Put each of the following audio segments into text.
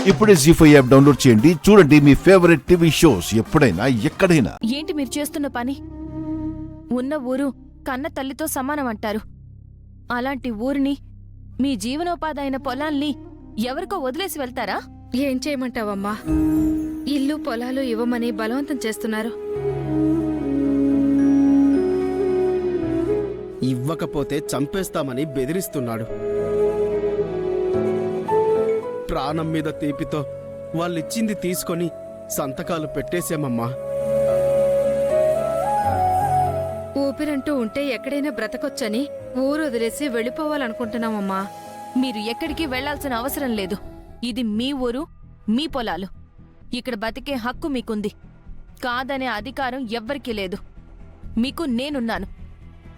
ఇప్పుడే జీ5 app download చేయండి. చూడండి మీ ఫేవరెట్ టీవీ షోస్ ఎప్పుడైనా ఎక్కడైనా. ఏంటి మీరు చేస్తున్న పని? ఉన్న ఊరు కన్న తల్లితో సమానం అంటారు. అలాంటి ఊరిని, మీ జీవనోపాధి అయిన పొలాల్ని ఎవరికో వదిలేసి వెళ్తారా? ఏం చేయమంటావమ్మా? ఇల్లు పొలాలు ఇవ్వమని బలవంతం చేస్తున్నారు. ఇవ్వకపోతే చంపేస్తామని బెదిరిస్తున్నాడు. ప్రాణం మీద తీపితో వాళ్ళిచ్చింది తీసుకొని సంతకాలు పెట్టేశామమ్మా. ఊపిరంటూ ఉంటే ఎక్కడైనా బ్రతకొచ్చని ఊరు వదిలేసి వెళ్ళిపోవాలనుకుంటున్నామమ్మా. మీరు ఎక్కడికి వెళ్లాల్సిన అవసరం లేదు. ఇది మీ ఊరు, మీ పొలాలు. ఇక్కడ బతికే హక్కు మీకుంది. కాదనే అధికారం ఎవ్వరికీ లేదు. మీకు నేనున్నాను.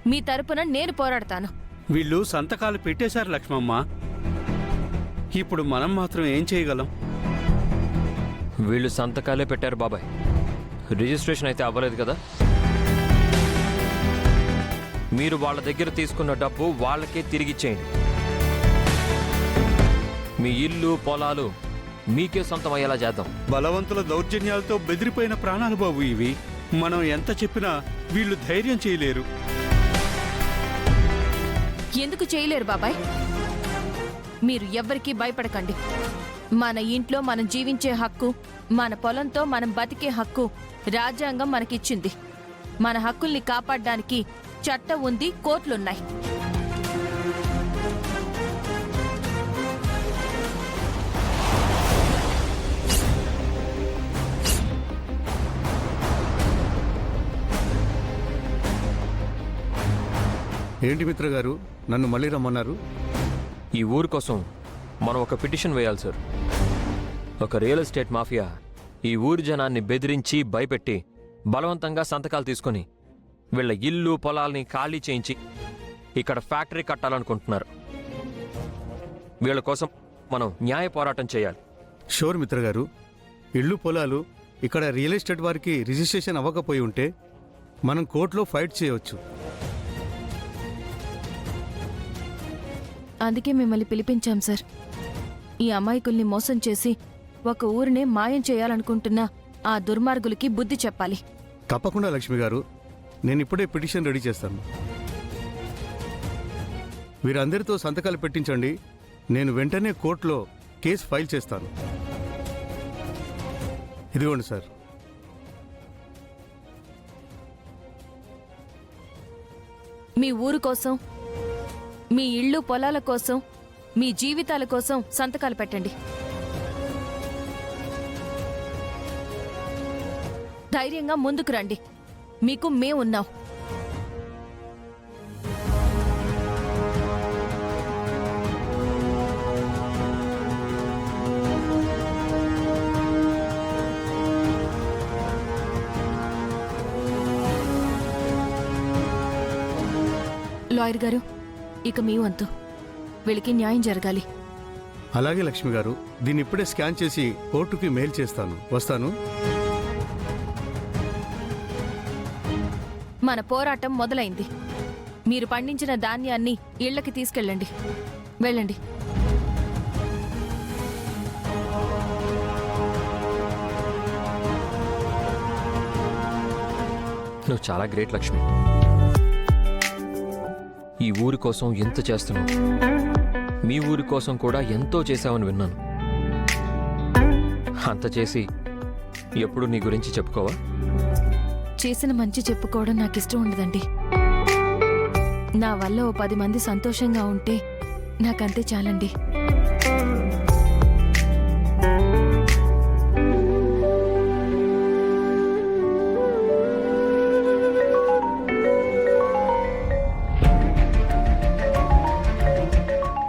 మీ తరపున నేను పోరాడతాను. వీళ్ళు సంతకాలు పెట్టేశారు లక్ష్మమ్మ. ఇప్పుడు మనం మాత్రం ఏం చేయగలం? వీళ్ళు సంతకాలే పెట్టారు బాబాయ్. రిజిస్ట్రేషన్ అయితే అవ్వలేదు కదా. మీరు వాళ్ళ దగ్గర తీసుకున్న డబ్బు వాళ్ళకే తిరిగిచ్చేయండి. మీ ఇల్లు పొలాలు మీకే సొంతం అయ్యేలా చేద్దాం. బలవంతుల దౌర్జన్యాలతో బెదిరిపోయిన ప్రాణాలు బాబు ఇవి. మనం ఎంత చెప్పినా వీళ్ళు ధైర్యం చేయలేరు. ఎందుకు చేయలేరు బాబాయ్? మీరు ఎవ్వరికీ భయపడకండి. మన ఇంట్లో మనం జీవించే హక్కు, మన పొలంతో మనం బతికే హక్కు రాజ్యాంగం మనకిచ్చింది. మన హక్కుల్ని కాపాడడానికి చట్టం ఉంది, కోర్టులున్నాయి. ఏంటి మిత్ర గారు, నన్ను మళ్ళీ రమ్మన్నారు? ఈ ఊరు కోసం మనం ఒక పిటిషన్ వేయాలి సార్. ఒక రియల్ ఎస్టేట్ మాఫియా ఈ ఊరి జనాన్ని బెదిరించి భయపెట్టి బలవంతంగా సంతకాలు తీసుకొని వీళ్ళ ఇల్లు పొలాల్ని ఖాళీ చేయించి ఇక్కడ ఫ్యాక్టరీ కట్టాలనుకుంటున్నారు. వీళ్ళ కోసం మనం న్యాయ పోరాటం చేయాలి. షూర్ మిత్ర గారు. ఇళ్ళు పొలాలు ఇక్కడ రియల్ ఎస్టేట్ వారికి రిజిస్ట్రేషన్ అవ్వకపోయి ఉంటే మనం కోర్టులో ఫైట్ చేయవచ్చు. అందుకే మిమ్మల్ని పిలిపించాం సార్. ఈ అమాయకుల్ని మోసం చేసి ఒక ఊరినే మాయం చేయాలనుకుంటున్న ఆ దుర్మార్గులకి బుద్ధి చెప్పాలి. తప్పకుండా లక్ష్మి గారు, నేను ఇప్పుడే పిటిషన్ రెడీ చేస్తాను. వీరందరితో సంతకాలు పెట్టించండి. నేను వెంటనే కోర్టులో కేసు ఫైల్ చేస్తాను. ఇదిగోండి సార్. మీ ఊరు కోసం, మీ ఇళ్ళు పొలాల కోసం, మీ జీవితాల కోసం సంతకాలు పెట్టండి. ధైర్యంగా ముందుకు రండి. మీకు మేమున్నాం. లాయర్ గారు, ఇక మీ వంతు. వీళ్ళకి న్యాయం జరగాలి. అలాగే లక్ష్మి గారు, దీన్ని ఇప్పుడే స్కాన్ చేసి కోర్టుకి మెయిల్ చేస్తాను. వస్తాను. మన పోరాటం మొదలైంది. మీరు పండించిన ధాన్యాన్ని ఇళ్లకి తీసుకెళ్ళండి. వెళ్ళండి. నువ్వు చాలా గ్రేట్ లక్ష్మి. ఈ ఊరి కోసం ఎంత చేస్తున్నావు. మీ ఊరి కోసం కూడా ఎంతో చేశావని విన్నాను. అంత చేసి ఎప్పుడు నీ గురించి చెప్పుకోవా? చేసిన మంచి చెప్పుకోవడం నాకిష్టం ఉండదండి. నా వల్ల ఓ 10 మంది సంతోషంగా ఉంటే నాకంతే చాలండి.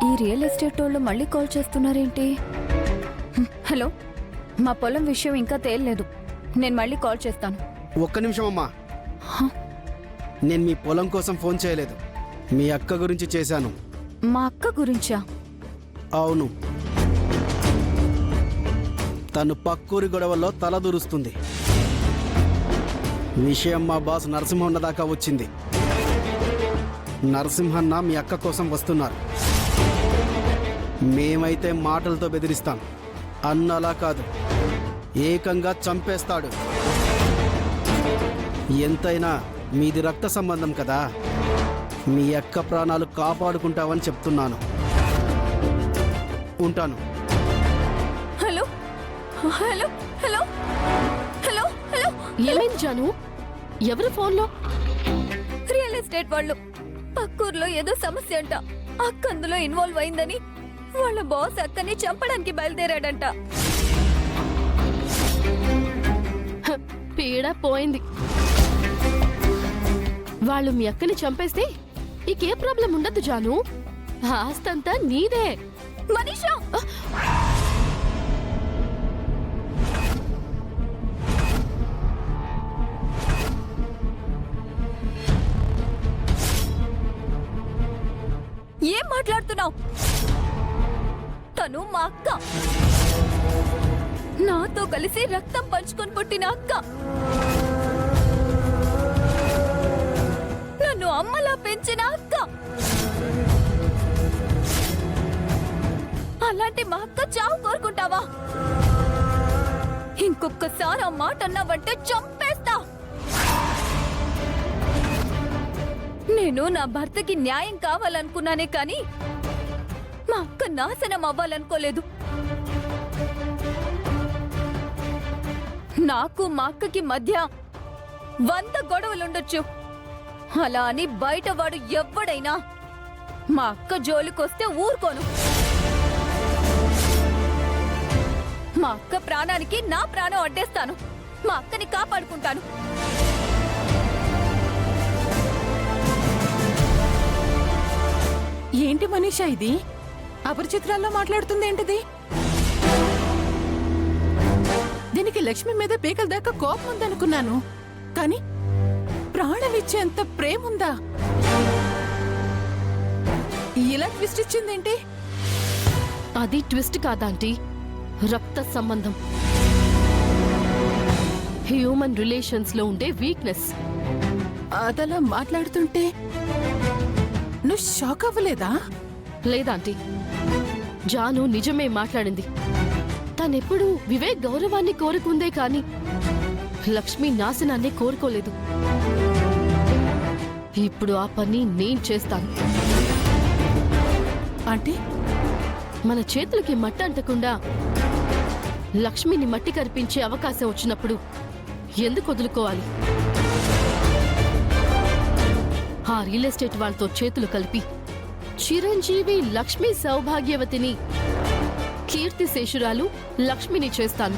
ఈ రియల్ ఎస్టేట్ వాళ్ళు మళ్ళీ కాల్ చేస్తున్నారేంటి? హలో, మా పొలం విషయం ఇంకా తేలలేదు. నేను మళ్ళీ కాల్ చేస్తాను. ఒక్క నిమిషం అమ్మా. నేను మీ పొలం కోసం ఫోన్ చేయలేదు, మీ అక్క గురించి చేశాను. మా అక్క గురించా? అవును, తను పక్కూరి గొడవల్లో తలదూరుస్తుంది. విషయం మా బాస్ నరసింహన్న దాకా వచ్చింది. నరసింహన్న మీ అక్క కోసం వస్తున్నారు. మేమైతే మాటలతో బెదిరిస్తాం, అన్నలా కాదు, ఏకంగా చంపేస్తాడు. ఎంతైనా మీది రక్త సంబంధం కదా, మీ అక్క ప్రాణాలు కాపాడుకుంటావని చెప్తున్నాను. ఉంటాను. Hello hello hello hello hello ఏమైంది జాను? ఎవరు ఫోన్లో? రియల్ ఎస్టేట్ వాళ్ళు పక్కూర్లో ఏదో సమస్య అంట. అక్క అందులో ఇన్వాల్వ్ అయిందని వాళ్ళ బాస్ అక్కని చంపడానికి బయలుదేరాడంట. హ, పీడ పోయింది. వాళ్ళు మీ అక్కని చంపేస్తే నీకే ప్రాబ్లం ఉండదు జాను. ఆస్తంతా నీదే. మనీషా, ఏం మాట్లాడుతున్నావు? తను మా అక్క, నాతో కలిసి రక్తం పంచుకొని పుట్టిన అక్క. నన్ను అమ్మలా పెంచిన అక్క. అలాంటి మా అక్క చావు కోరుకుంటావా? ఇంకొకసారి ఆ మాట అన్నావంటే చంపేస్తా. నేను నా భర్తకి న్యాయం కావాలనుకున్నానే కానీ మా అక్క నాశనం అవ్వాలనుకోలేదు. నాకు మా అక్కకి మధ్య 100 గొడవలుండొచ్చు. అలా అని బయటవాడు ఎవ్వడైనా మా అక్క జోలికొస్తే ఊరుకోను. మా అక్క ప్రాణానికి నా ప్రాణం అడ్డేస్తాను. మా అక్కని కాపాడుకుంటాను. ఏంటి మనీషా ఇది? అపరిచిత్రాల్లో మాట్లాడుతుంది ఏంటిది? దీనికి లక్ష్మి మీద పీకల దాకా కోపం ఉందనుకున్నాను, కానీ ప్రాణం ఇచ్చేంత ప్రేమ ఉందా? ఇలా ట్విస్ట్ ఇచ్చిందేంటి? అది ట్విస్ట్ కాదాంటీ, రక్త సంబంధం. హ్యూమన్ రిలేషన్స్ లో ఉండే వీక్నెస్. అదలా మాట్లాడుతుంటే నువ్వు షాక్ అవ్వలేదా? లేదాంటీ, జాను నిజమే మాట్లాడింది. తనెప్పుడు వివేక్ గౌరవాన్ని కోరుకుందే కాని లక్ష్మి నాశనాన్ని కోరుకోలేదు. ఇప్పుడు ఆ పని నేను చేస్తాను. అంటే మన చేతులకి మట్టి అంటకుండా లక్ష్మిని మట్టి కరిపించే అవకాశం వచ్చినప్పుడు ఎందుకు వదులుకోవాలి? ఆ రియల్ ఎస్టేట్ వాళ్ళతో చేతులు కలిపి చిరంజీవి లక్ష్మీ సౌభాగ్యవతిని, కీర్తి శేషురాలు లక్ష్మిని చేస్తాను.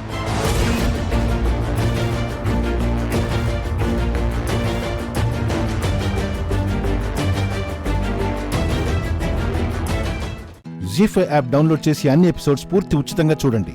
జీ5 యాప్ డౌన్లోడ్ చేసి అన్ని ఎపిసోడ్స్ పూర్తి ఉచితంగా చూడండి.